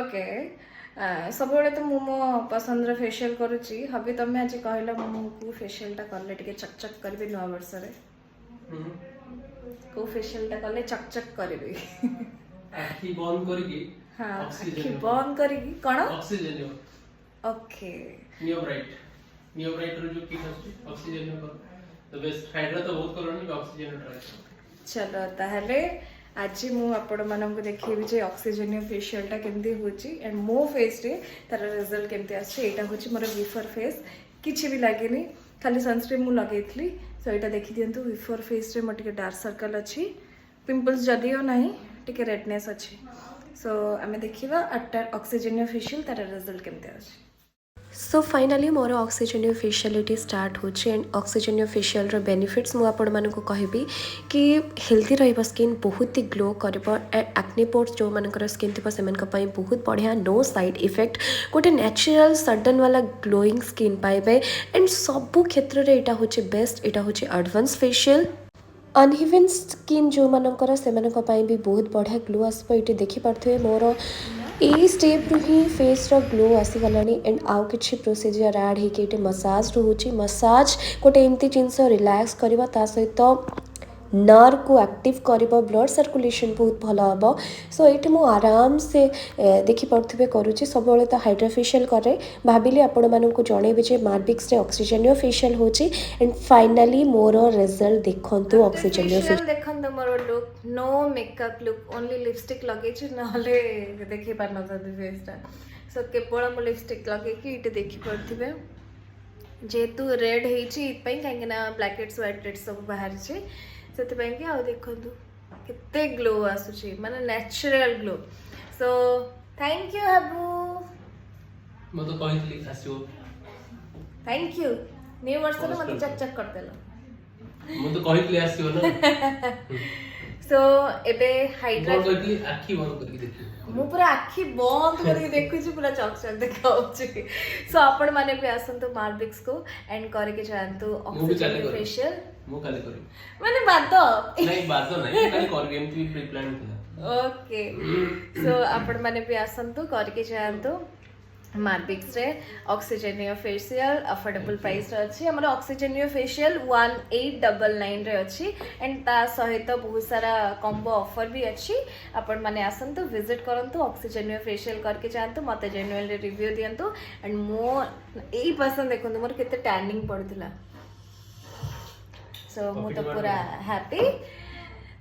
okay सब तो मु मो पसंद फेशियल करुच्ची हबी तमें आज कहल मुझे फेशियलटा कले टे चकचक करी नुआ वर्ष को फेशियलटा कले चकचक करी आखि बंद करके हाँ ऑक्सीजन आखि बंद करी कौन ऑक्सीजन ओके नियोब्राइट रो जो किट अछि ऑक्सीजन कर तो बेस्ट हाइड्रा तो बहुत करनी ऑक्सीजन ट्राई चलो ताहले आज मु आपण मानक देखिबी जे ऑक्सीजन फेशियलटा केमती होची एंड मो फेस रे तार रिजल्ट केमती आछि एटा होची मोर बिफोर फेस किछि भी लागेनी खाली सनस्क्रीन मु लगेइथली सो एटा देखि दियंतु बिफोर फेस रे मोटिके डार्क सर्कल अछि पिंपल्स जदियो नाही टिके रेडनेस अछि सो आमे देखिबा आफ्टर ऑक्सीजन फेशियल तार रिजल्ट केमती आछि सो फाइनाली मोर ऑक्सीजन फेशियलिटी स्टार्ट होची एंड ऑक्सीजन फेशियल रो बेनिफिट्स मु आपण मानको कहबी कि हेल्दी रहबा स्किन बहुत ही ग्लो करबो एंड एक्ने पोर्स जो मानकर स्किन थिबा सेमन का पई बहुत बढ़िया नो साइड इफेक्ट गोटे नेचुरल सडन वाला ग्लोइंग स्किन पाइबे एंड सबु क्षेत्र रे एटा होची बेस्ट एटा होची एडवांस फेशियल अनइवन स्किन जो मानकर सेमान का पई भी बहुत बढ़िया ग्लो आसबो एटी देखि पारथवे मोर ए स्टेप रु ही फेस रो ग्लो आसीगलानी एंड आउ किछि प्रोसीजर ऐड होके ये मसाज रोचे मसाज गोटे एमती जिनस रिलैक्स करवा ता सहित नर्व को एक्टिव करबो ब्लड सर्कुलेशन बहुत भल हम सो ये मु आराम से देखि पड़ुथिबे करूची सब बेले तो हाइड्रा फेशियल करे भाबिली आपण मानकु जणेबे जे मार्बिक्स रे ऑक्सीजन फेशियल होची एंड फाइनली मोर रिजल्ट देखंतु ऑक्सीजन फेशियल देखंतु मोर look no makeup look only lipstick लगे छि नहले देखि पार न दे फेसटा सो केवल मो लिपस्टिक लगे कि इटे देखि पड़थिबे जेतु रेड हेछि इतपई कांगना ब्लैक हेड्स व्हाइट हेड्स सब बाहर छै सेतपई कि आ देखंतु केते ग्लो आसुछि माने natural glow so thank you हबू म तो कहली आसियो थैंक यू न्यू वर्ष में मत चक चक कर देलो म तो कहली आसियो ना सो एबे हाइड्रा म कहली आखि बंद करके देखियो मु पूरा आखि बंद करके देखुची पूरा चक चक देखाउची सो आपण माने भी आसंतु मार्बिक्स को एंड करके जानतु ऑक्सीजन फेशियल मु खाली करी माने बात नहीं बात नहीं खाली करबी एमती प्री प्लान थिला ओके सो आपण माने भी आसंतु करके जानतु मार्बिक्स रे ऑक्सीजन फेशियल अफोर्डेबल प्राइस रे अछि हमर ऑक्सीजन फेशियल 1899 रे अछि एंड ता सहित बहुत सारा कॉम्बो ऑफर भी अछि आपण माने आसंतु विजिट करंतु ऑक्सीजन फेशियल करके जानतु मते जेन्युइन रे रिव्यू दियंतु एंड मो एई पसंद देखंतु मोर केते टैनिंग पड़थिला सो मु तो पूरा हैप्पी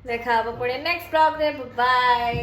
देखा अब पड़े नेक्स्ट ब्लॉग रे बाय